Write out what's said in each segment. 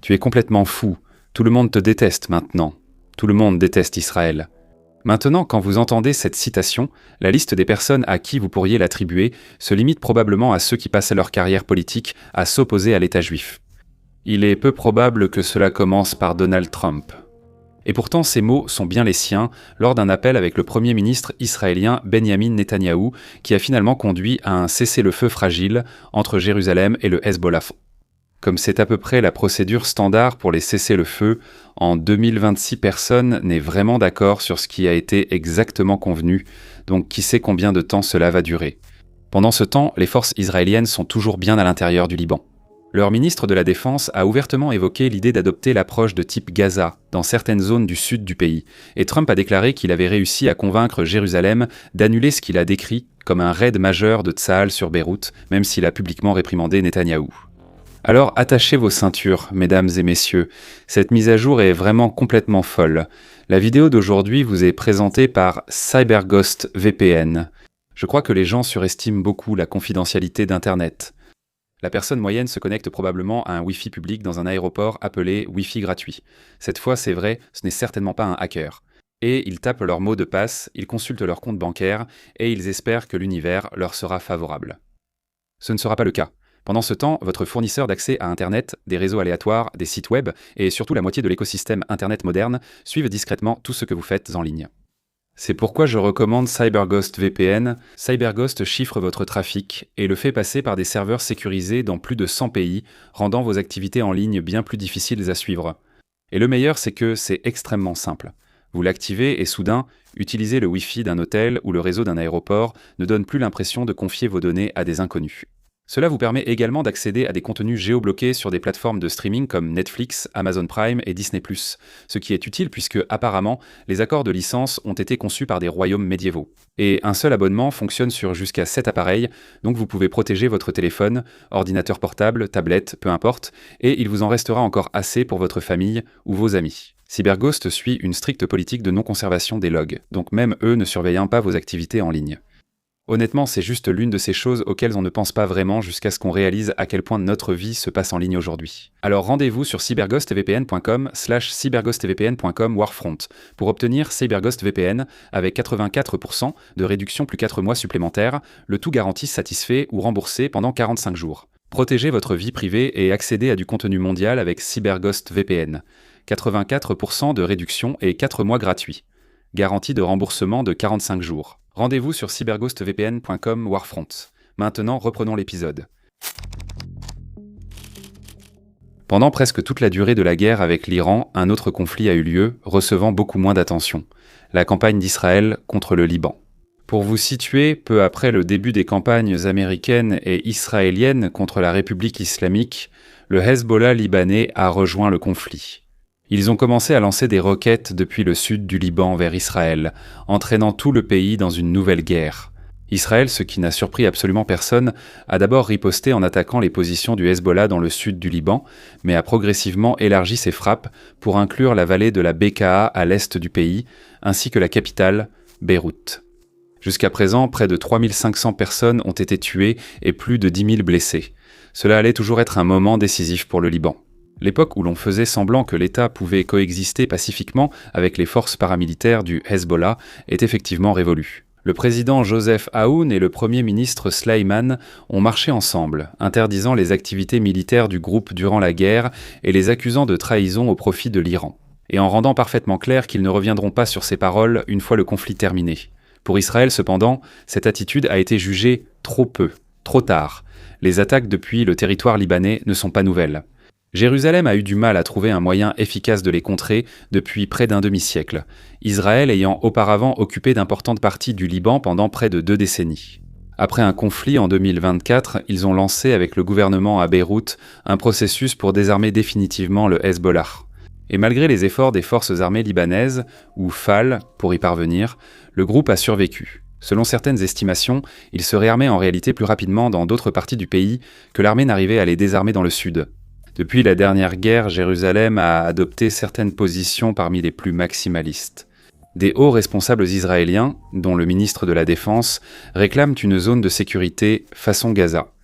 Tu es complètement fou. Tout le monde te déteste maintenant. Tout le monde déteste Israël. » Maintenant, quand vous entendez cette citation, la liste des personnes à qui vous pourriez l'attribuer se limite probablement à ceux qui passent leur carrière politique à s'opposer à l'État juif. Il est peu probable que cela commence par Donald Trump. Et pourtant, ces mots sont bien les siens lors d'un appel avec le Premier ministre israélien Benjamin Netanyahou, qui a finalement conduit à un cessez-le-feu fragile entre Jérusalem et le Hezbollah. Comme c'est à peu près la procédure standard pour les cessez-le-feu, en 2026 personne n'est vraiment d'accord sur ce qui a été exactement convenu, donc qui sait combien de temps cela va durer. Pendant ce temps, les forces israéliennes sont toujours bien à l'intérieur du Liban. Leur ministre de la Défense a ouvertement évoqué l'idée d'adopter l'approche de type Gaza dans certaines zones du sud du pays, et Trump a déclaré qu'il avait réussi à convaincre Jérusalem d'annuler ce qu'il a décrit comme un raid majeur de Tsahal sur Beyrouth, même s'il a publiquement réprimandé Netanyahou. Alors attachez vos ceintures, mesdames et messieurs, cette mise à jour est vraiment complètement folle. La vidéo d'aujourd'hui vous est présentée par CyberGhost VPN. Je crois que les gens surestiment beaucoup la confidentialité d'Internet. La personne moyenne se connecte probablement à un Wi-Fi public dans un aéroport appelé Wi-Fi gratuit. Cette fois, c'est vrai, ce n'est certainement pas un hacker. Et ils tapent leur mot de passe, ils consultent leur compte bancaire et ils espèrent que l'univers leur sera favorable. Ce ne sera pas le cas. Pendant ce temps, votre fournisseur d'accès à Internet, des réseaux aléatoires, des sites web et surtout la moitié de l'écosystème Internet moderne suivent discrètement tout ce que vous faites en ligne. C'est pourquoi je recommande CyberGhost VPN. CyberGhost chiffre votre trafic et le fait passer par des serveurs sécurisés dans plus de 100 pays, rendant vos activités en ligne bien plus difficiles à suivre. Et le meilleur, c'est que c'est extrêmement simple. Vous l'activez et soudain, utiliser le Wi-Fi d'un hôtel ou le réseau d'un aéroport ne donne plus l'impression de confier vos données à des inconnus. Cela vous permet également d'accéder à des contenus géobloqués sur des plateformes de streaming comme Netflix, Amazon Prime et Disney+, ce qui est utile puisque, apparemment, les accords de licence ont été conçus par des royaumes médiévaux. Et un seul abonnement fonctionne sur jusqu'à 7 appareils, donc vous pouvez protéger votre téléphone, ordinateur portable, tablette, peu importe, et il vous en restera encore assez pour votre famille ou vos amis. CyberGhost suit une stricte politique de non-conservation des logs, donc même eux ne surveillant pas vos activités en ligne. Honnêtement, c'est juste l'une de ces choses auxquelles on ne pense pas vraiment jusqu'à ce qu'on réalise à quel point notre vie se passe en ligne aujourd'hui. Alors rendez-vous sur cyberghostvpn.com/cyberghostvpn.com/warfront pour obtenir CyberGhost VPN avec 84% de réduction plus 4 mois supplémentaires, le tout garanti satisfait ou remboursé pendant 45 jours. Protégez votre vie privée et accédez à du contenu mondial avec CyberGhost VPN. 84% de réduction et 4 mois gratuits. Garantie de remboursement de 45 jours. Rendez-vous sur cyberghostvpn.com/warfront. Maintenant, reprenons l'épisode. Pendant presque toute la durée de la guerre avec l'Iran, un autre conflit a eu lieu, recevant beaucoup moins d'attention. La campagne d'Israël contre le Liban. Pour vous situer, peu après le début des campagnes américaines et israéliennes contre la République islamique, le Hezbollah libanais a rejoint le conflit. Ils ont commencé à lancer des roquettes depuis le sud du Liban vers Israël, entraînant tout le pays dans une nouvelle guerre. Israël, ce qui n'a surpris absolument personne, a d'abord riposté en attaquant les positions du Hezbollah dans le sud du Liban, mais a progressivement élargi ses frappes pour inclure la vallée de la Bekaa à l'est du pays, ainsi que la capitale, Beyrouth. Jusqu'à présent, près de 3500 personnes ont été tuées et plus de 10 000 blessés. Cela allait toujours être un moment décisif pour le Liban. L'époque où l'on faisait semblant que l'État pouvait coexister pacifiquement avec les forces paramilitaires du Hezbollah est effectivement révolue. Le président Joseph Aoun et le premier ministre Sleiman ont marché ensemble, interdisant les activités militaires du groupe durant la guerre et les accusant de trahison au profit de l'Iran, et en rendant parfaitement clair qu'ils ne reviendront pas sur ces paroles une fois le conflit terminé. Pour Israël, cependant, cette attitude a été jugée trop peu, trop tard. Les attaques depuis le territoire libanais ne sont pas nouvelles. Jérusalem a eu du mal à trouver un moyen efficace de les contrer depuis près d'un demi-siècle, Israël ayant auparavant occupé d'importantes parties du Liban pendant près de 2 décennies. Après un conflit en 2024, ils ont lancé avec le gouvernement à Beyrouth un processus pour désarmer définitivement le Hezbollah. Et malgré les efforts des forces armées libanaises, ou FAL pour y parvenir, le groupe a survécu. Selon certaines estimations, il se réarmait en réalité plus rapidement dans d'autres parties du pays que l'armée n'arrivait à les désarmer dans le sud. Depuis la dernière guerre, Jérusalem a adopté certaines positions parmi les plus maximalistes. Des hauts responsables israéliens, dont le ministre de la Défense, réclament une zone de sécurité façon Gaza.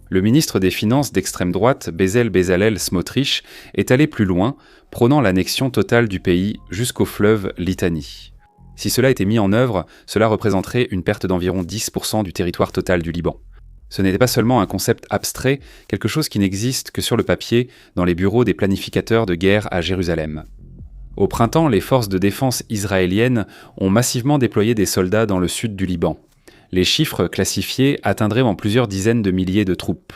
Le ministre des Finances d'extrême droite, Bezalel Smotrich, est allé plus loin, prônant l'annexion totale du pays jusqu'au fleuve Litanie. Si cela était mis en œuvre, cela représenterait une perte d'environ 10% du territoire total du Liban. Ce n'était pas seulement un concept abstrait, quelque chose qui n'existe que sur le papier, dans les bureaux des planificateurs de guerre à Jérusalem. Au printemps, les forces de défense israéliennes ont massivement déployé des soldats dans le sud du Liban. Les chiffres classifiés atteindraient en plusieurs dizaines de milliers de troupes.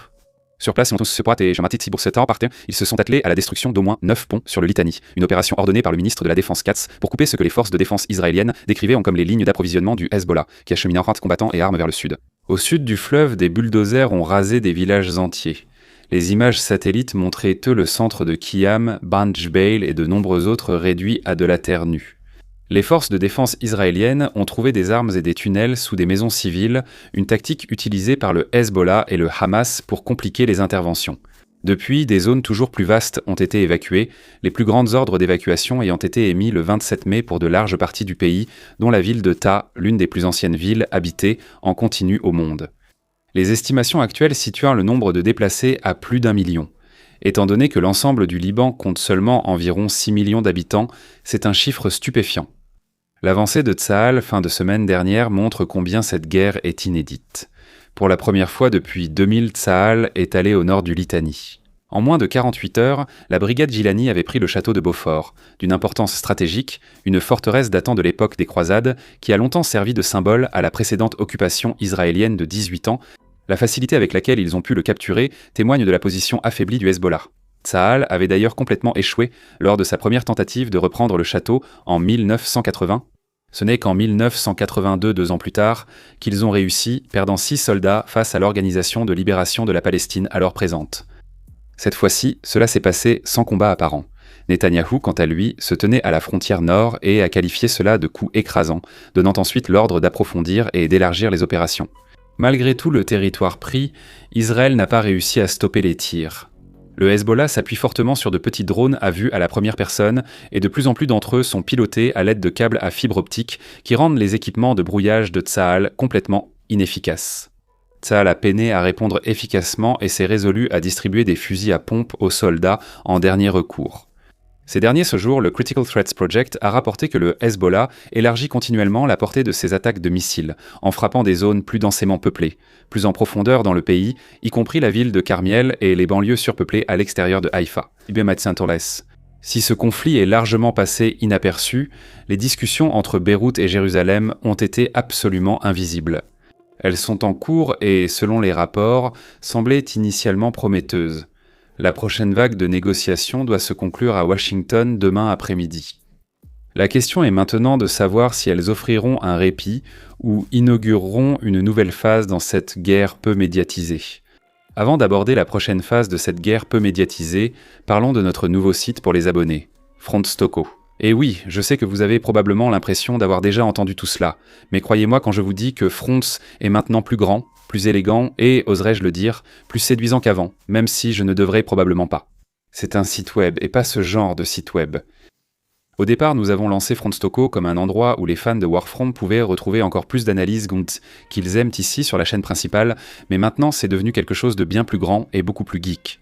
Sur place, ils se sont attelés à la destruction d'au moins 9 ponts sur le Litanie, une opération ordonnée par le ministre de la Défense Katz pour couper ce que les forces de défense israéliennes décrivaient comme les lignes d'approvisionnement du Hezbollah, qui acheminent combattants et armes vers le sud. Au sud du fleuve, des bulldozers ont rasé des villages entiers. Les images satellites montraient le centre de Kiyam, Ban Jbeil et de nombreux autres réduits à de la terre nue. Les forces de défense israéliennes ont trouvé des armes et des tunnels sous des maisons civiles, une tactique utilisée par le Hezbollah et le Hamas pour compliquer les interventions. Depuis, des zones toujours plus vastes ont été évacuées, les plus grands ordres d'évacuation ayant été émis le 27 mai pour de larges parties du pays, dont la ville de Ta, l'une des plus anciennes villes habitées en continu au monde. Les estimations actuelles situent le nombre de déplacés à plus d'1 million. Étant donné que l'ensemble du Liban compte seulement environ 6 millions d'habitants, c'est un chiffre stupéfiant. L'avancée de Tsahal fin de semaine dernière montre combien cette guerre est inédite. Pour la première fois depuis 2000, Tsahal est allé au nord du Litanie. En moins de 48 heures, la brigade Gilani avait pris le château de Beaufort, d'une importance stratégique, une forteresse datant de l'époque des croisades, qui a longtemps servi de symbole à la précédente occupation israélienne de 18 ans. La facilité avec laquelle ils ont pu le capturer témoigne de la position affaiblie du Hezbollah. Tsahal avait d'ailleurs complètement échoué lors de sa première tentative de reprendre le château en 1980. Ce n'est qu'en 1982, 2 ans plus tard, qu'ils ont réussi, perdant 6 soldats face à l'Organisation de libération de la Palestine alors présente. Cette fois-ci, cela s'est passé sans combat apparent. Netanyahou, quant à lui, se tenait à la frontière nord et a qualifié cela de coup écrasant, donnant ensuite l'ordre d'approfondir et d'élargir les opérations. Malgré tout le territoire pris, Israël n'a pas réussi à stopper les tirs. Le Hezbollah s'appuie fortement sur de petits drones à vue à la première personne et de plus en plus d'entre eux sont pilotés à l'aide de câbles à fibre optique qui rendent les équipements de brouillage de Tsahal complètement inefficaces. Tsahal a peiné à répondre efficacement et s'est résolu à distribuer des fusils à pompe aux soldats en dernier recours. Ces derniers jours, le Critical Threats Project a rapporté que le Hezbollah élargit continuellement la portée de ses attaques de missiles, en frappant des zones plus densément peuplées, plus en profondeur dans le pays, y compris la ville de Carmiel et les banlieues surpeuplées à l'extérieur de Haïfa. Si ce conflit est largement passé inaperçu, les discussions entre Beyrouth et Jérusalem ont été absolument invisibles. Elles sont en cours et, selon les rapports, semblaient initialement prometteuses. La prochaine vague de négociations doit se conclure à Washington demain après-midi. La question est maintenant de savoir si elles offriront un répit ou inaugureront une nouvelle phase dans cette guerre peu médiatisée. Avant d'aborder la prochaine phase de cette guerre peu médiatisée, parlons de notre nouveau site pour les abonnés, Frontstoko. Et oui, je sais que vous avez probablement l'impression d'avoir déjà entendu tout cela, mais croyez-moi quand je vous dis que Fronts est maintenant plus grand, plus élégant et, oserais-je le dire, plus séduisant qu'avant, même si je ne devrais probablement pas. C'est un site web et pas ce genre de site web. Au départ, nous avons lancé Frontstoko comme un endroit où les fans de Warfront pouvaient retrouver encore plus d'analyses qu'ils aiment ici sur la chaîne principale, mais maintenant c'est devenu quelque chose de bien plus grand et beaucoup plus geek.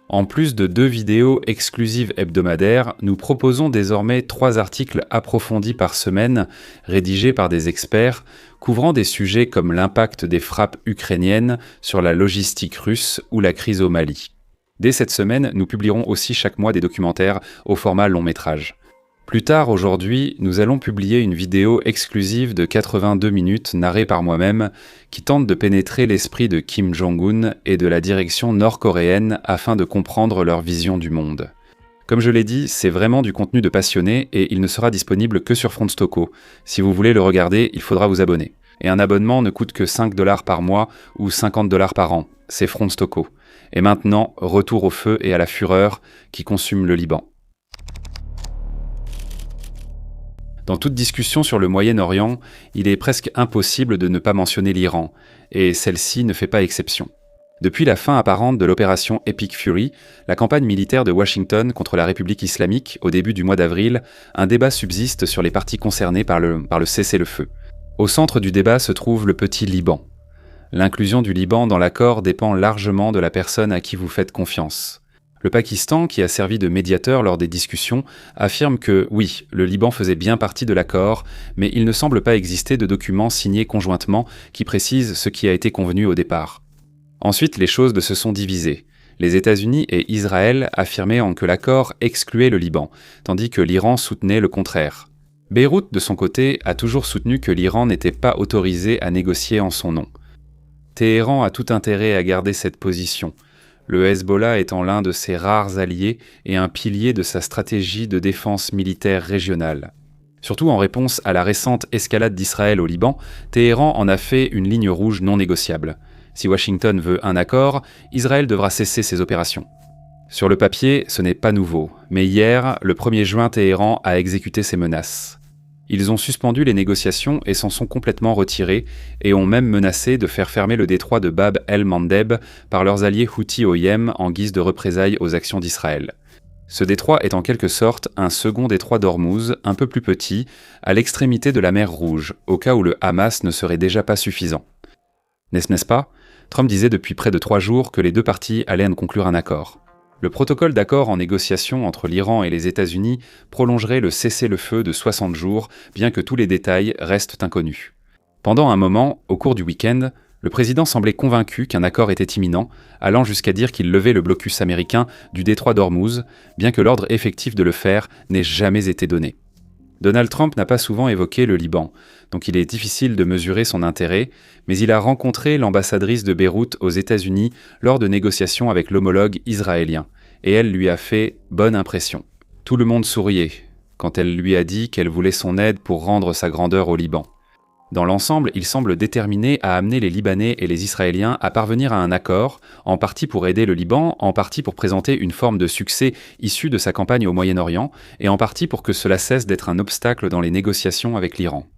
En plus de 2 vidéos exclusives hebdomadaires, nous proposons désormais 3 articles approfondis par semaine, rédigés par des experts, couvrant des sujets comme l'impact des frappes ukrainiennes sur la logistique russe ou la crise au Mali. Dès cette semaine, nous publierons aussi chaque mois des documentaires au format long métrage. Plus tard aujourd'hui, nous allons publier une vidéo exclusive de 82 minutes narrée par moi-même qui tente de pénétrer l'esprit de Kim Jong-un et de la direction nord-coréenne afin de comprendre leur vision du monde. Comme je l'ai dit, c'est vraiment du contenu de passionné et il ne sera disponible que sur Frontstoko. Si vous voulez le regarder, il faudra vous abonner. Et un abonnement ne coûte que 5 $ par mois ou 50 $ par an. C'est Frontstoko. Et maintenant, retour au feu et à la fureur qui consument le Liban. Dans toute discussion sur le Moyen-Orient, il est presque impossible de ne pas mentionner l'Iran, et celle-ci ne fait pas exception. Depuis la fin apparente de l'opération Epic Fury, la campagne militaire de Washington contre la République islamique au début du mois d'avril, un débat subsiste sur les parties concernées par le cessez-le-feu. Au centre du débat se trouve le petit Liban. L'inclusion du Liban dans l'accord dépend largement de la personne à qui vous faites confiance. Le Pakistan, qui a servi de médiateur lors des discussions, affirme que oui, le Liban faisait bien partie de l'accord, mais il ne semble pas exister de documents signés conjointement qui précisent ce qui a été convenu au départ. Ensuite, les choses se sont divisées. Les États-Unis et Israël affirmaient que l'accord excluait le Liban, tandis que l'Iran soutenait le contraire. Beyrouth, de son côté, a toujours soutenu que l'Iran n'était pas autorisé à négocier en son nom. Téhéran a tout intérêt à garder cette position, le Hezbollah étant l'un de ses rares alliés et un pilier de sa stratégie de défense militaire régionale. Surtout en réponse à la récente escalade d'Israël au Liban, Téhéran en a fait une ligne rouge non négociable. Si Washington veut un accord, Israël devra cesser ses opérations. Sur le papier, ce n'est pas nouveau, mais hier, le 1er juin, Téhéran a exécuté ses menaces. Ils ont suspendu les négociations et s'en sont complètement retirés et ont même menacé de faire fermer le détroit de Bab el-Mandeb par leurs alliés Houthis au Yémen en guise de représailles aux actions d'Israël. Ce détroit est en quelque sorte un second détroit d'Ormuz, un peu plus petit, à l'extrémité de la mer Rouge, au cas où le Hamas ne serait déjà pas suffisant. N'est-ce pas ? Trump disait depuis près de 3 jours que les deux parties allaient en conclure un accord. Le protocole d'accord en négociation entre l'Iran et les États-Unis prolongerait le cessez-le-feu de 60 jours, bien que tous les détails restent inconnus. Pendant un moment, au cours du week-end, le président semblait convaincu qu'un accord était imminent, allant jusqu'à dire qu'il levait le blocus américain du détroit d'Ormuz, bien que l'ordre effectif de le faire n'ait jamais été donné. Donald Trump n'a pas souvent évoqué le Liban, donc il est difficile de mesurer son intérêt, mais il a rencontré l'ambassadrice de Beyrouth aux États-Unis lors de négociations avec l'homologue israélien, et elle lui a fait bonne impression. Tout le monde souriait quand elle lui a dit qu'elle voulait son aide pour rendre sa grandeur au Liban. Dans l'ensemble, il semble déterminé à amener les Libanais et les Israéliens à parvenir à un accord, en partie pour aider le Liban, en partie pour présenter une forme de succès issue de sa campagne au Moyen-Orient, et en partie pour que cela cesse d'être un obstacle dans les négociations avec l'Iran.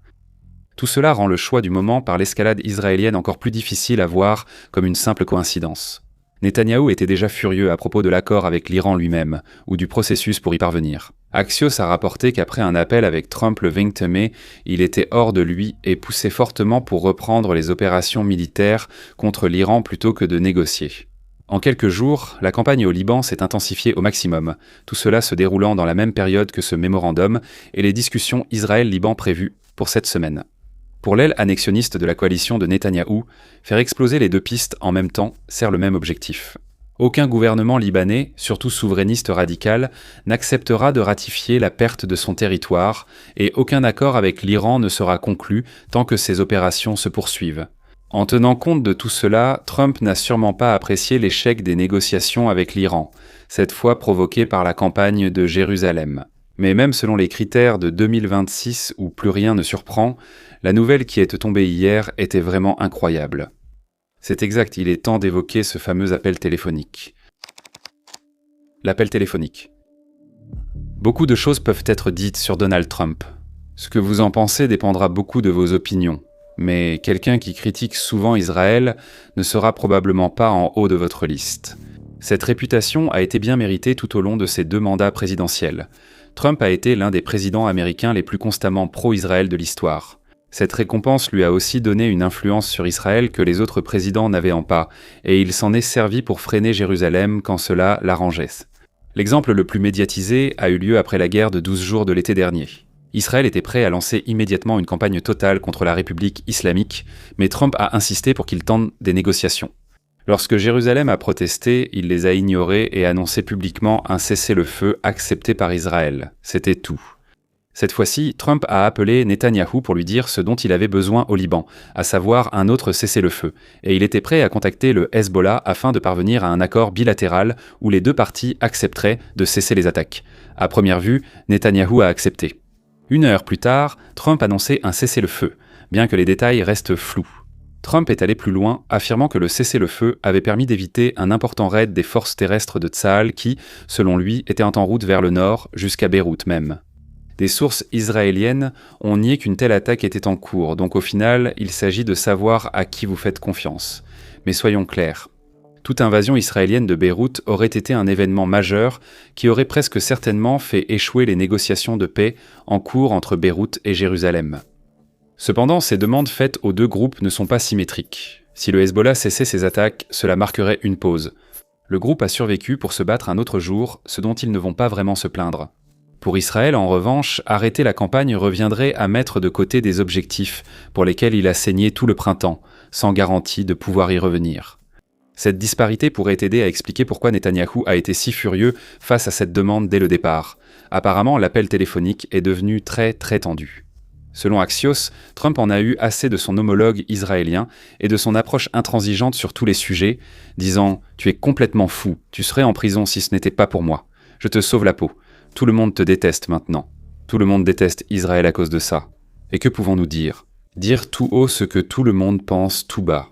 Tout cela rend le choix du moment par l'escalade israélienne encore plus difficile à voir comme une simple coïncidence. Netanyahou était déjà furieux à propos de l'accord avec l'Iran lui-même, ou du processus pour y parvenir. Axios a rapporté qu'après un appel avec Trump le 20 mai, il était hors de lui et poussait fortement pour reprendre les opérations militaires contre l'Iran plutôt que de négocier. En quelques jours, la campagne au Liban s'est intensifiée au maximum, tout cela se déroulant dans la même période que ce mémorandum et les discussions Israël-Liban prévues pour cette semaine. Pour l'aile annexionniste de la coalition de Netanyahou, faire exploser les deux pistes en même temps sert le même objectif. Aucun gouvernement libanais, surtout souverainiste radical, n'acceptera de ratifier la perte de son territoire et aucun accord avec l'Iran ne sera conclu tant que ces opérations se poursuivent. En tenant compte de tout cela, Trump n'a sûrement pas apprécié l'échec des négociations avec l'Iran, cette fois provoqué par la campagne de Jérusalem. Mais même selon les critères de 2026 où plus rien ne surprend, la nouvelle qui est tombée hier était vraiment incroyable. C'est exact, il est temps d'évoquer ce fameux appel téléphonique. L'appel téléphonique. Beaucoup de choses peuvent être dites sur Donald Trump. Ce que vous en pensez dépendra beaucoup de vos opinions, mais quelqu'un qui critique souvent Israël ne sera probablement pas en haut de votre liste. Cette réputation a été bien méritée tout au long de ses 2 mandats présidentiels. Trump a été l'un des présidents américains les plus constamment pro-Israël de l'histoire. Cette récompense lui a aussi donné une influence sur Israël que les autres présidents n'avaient pas, et il s'en est servi pour freiner Jérusalem quand cela l'arrangeait. L'exemple le plus médiatisé a eu lieu après la guerre de 12 jours de l'été dernier. Israël était prêt à lancer immédiatement une campagne totale contre la République islamique, mais Trump a insisté pour qu'il tente des négociations. Lorsque Jérusalem a protesté, il les a ignorés et annoncé publiquement un cessez-le-feu accepté par Israël. C'était tout. Cette fois-ci, Trump a appelé Netanyahou pour lui dire ce dont il avait besoin au Liban, à savoir un autre cessez-le-feu, et il était prêt à contacter le Hezbollah afin de parvenir à un accord bilatéral où les deux parties accepteraient de cesser les attaques. À première vue, Netanyahou a accepté. 1 heure plus tard, Trump annonçait un cessez-le-feu, bien que les détails restent flous. Trump est allé plus loin, affirmant que le cessez-le-feu avait permis d'éviter un important raid des forces terrestres de Tsahal qui, selon lui, étaient en route vers le nord, jusqu'à Beyrouth même. Des sources israéliennes ont nié qu'une telle attaque était en cours, donc au final, il s'agit de savoir à qui vous faites confiance. Mais soyons clairs. Toute invasion israélienne de Beyrouth aurait été un événement majeur qui aurait presque certainement fait échouer les négociations de paix en cours entre Beyrouth et Jérusalem. Cependant, ces demandes faites aux deux groupes ne sont pas symétriques. Si le Hezbollah cessait ses attaques, cela marquerait une pause. Le groupe a survécu pour se battre un autre jour, ce dont ils ne vont pas vraiment se plaindre. Pour Israël, en revanche, arrêter la campagne reviendrait à mettre de côté des objectifs pour lesquels il a saigné tout le printemps, sans garantie de pouvoir y revenir. Cette disparité pourrait aider à expliquer pourquoi Netanyahou a été si furieux face à cette demande dès le départ. Apparemment, l'appel téléphonique est devenu très tendu. Selon Axios, Trump en a eu assez de son homologue israélien et de son approche intransigeante sur tous les sujets, disant « Tu es complètement fou, tu serais en prison si ce n'était pas pour moi. Je te sauve la peau. Tout le monde te déteste maintenant. Tout le monde déteste Israël à cause de ça. Et que pouvons-nous dire ? Dire tout haut ce que tout le monde pense tout bas. »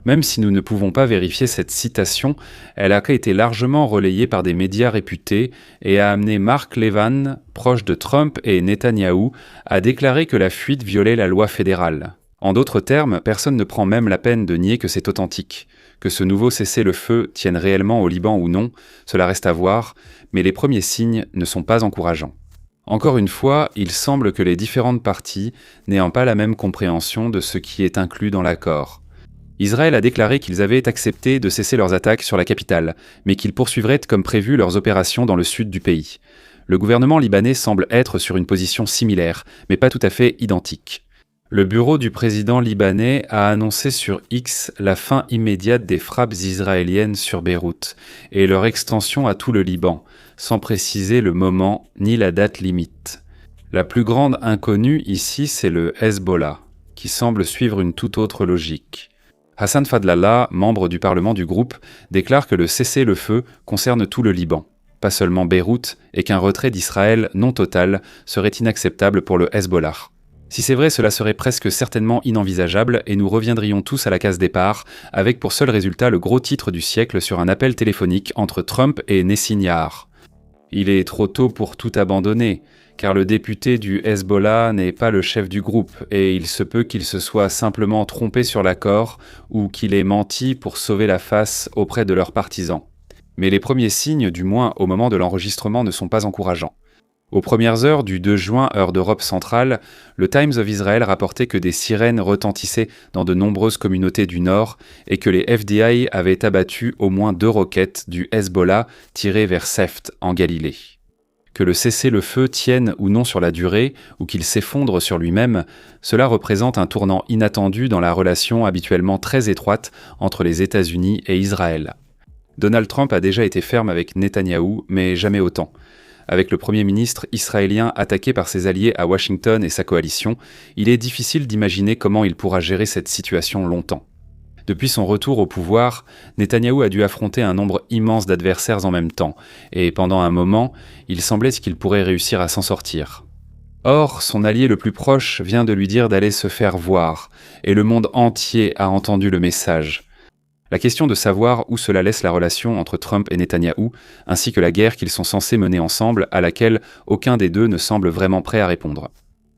Même si nous ne pouvons pas vérifier cette citation, elle a été largement relayée par des médias réputés et a amené Mark Levin, proche de Trump et Netanyahou, à déclarer que la fuite violait la loi fédérale. En d'autres termes, personne ne prend même la peine de nier que c'est authentique. Que ce nouveau cessez-le-feu tienne réellement au Liban ou non, cela reste à voir, mais les premiers signes ne sont pas encourageants. Encore une fois, il semble que les différentes parties n'ayant pas la même compréhension de ce qui est inclus dans l'accord. Israël a déclaré qu'ils avaient accepté de cesser leurs attaques sur la capitale, mais qu'ils poursuivraient comme prévu leurs opérations dans le sud du pays. Le gouvernement libanais semble être sur une position similaire, mais pas tout à fait identique. Le bureau du président libanais a annoncé sur X la fin immédiate des frappes israéliennes sur Beyrouth et leur extension à tout le Liban, sans préciser le moment ni la date limite. La plus grande inconnue ici, c'est le Hezbollah, qui semble suivre une toute autre logique. Hassan Fadlallah, membre du Parlement du groupe, déclare que le cessez-le-feu concerne tout le Liban, pas seulement Beyrouth, et qu'un retrait d'Israël non total serait inacceptable pour le Hezbollah. Si c'est vrai, cela serait presque certainement inenvisageable et nous reviendrions tous à la case départ, avec pour seul résultat le gros titre du siècle sur un appel téléphonique entre Trump et Nessim Yahar. Il est trop tôt pour tout abandonner, car le député du Hezbollah n'est pas le chef du groupe, et il se peut qu'il se soit simplement trompé sur l'accord ou qu'il ait menti pour sauver la face auprès de leurs partisans. Mais les premiers signes, du moins au moment de l'enregistrement, ne sont pas encourageants. Aux premières heures du 2 juin, heure d'Europe centrale, le Times of Israel rapportait que des sirènes retentissaient dans de nombreuses communautés du Nord et que les FDI avaient abattu au moins 2 roquettes du Hezbollah tirées vers Seft, en Galilée. Que le cessez-le-feu tienne ou non sur la durée, ou qu'il s'effondre sur lui-même, cela représente un tournant inattendu dans la relation habituellement très étroite entre les États-Unis et Israël. Donald Trump a déjà été ferme avec Netanyahou, mais jamais autant. Avec le Premier ministre israélien attaqué par ses alliés à Washington et sa coalition, il est difficile d'imaginer comment il pourra gérer cette situation longtemps. Depuis son retour au pouvoir, Netanyahou a dû affronter un nombre immense d'adversaires en même temps, et pendant un moment, il semblait qu'il pourrait réussir à s'en sortir. Or, son allié le plus proche vient de lui dire d'aller se faire voir, et le monde entier a entendu le message. La question de savoir où cela laisse la relation entre Trump et Netanyahou, ainsi que la guerre qu'ils sont censés mener ensemble, à laquelle aucun des deux ne semble vraiment prêt à répondre.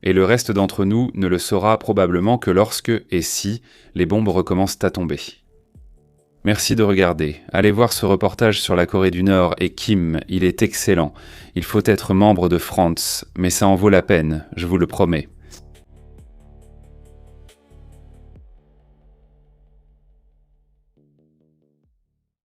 Et le reste d'entre nous ne le saura probablement que lorsque, et si, les bombes recommencent à tomber. Merci de regarder. Allez voir ce reportage sur la Corée du Nord et Kim, il est excellent. Il faut être membre de France, mais ça en vaut la peine, je vous le promets.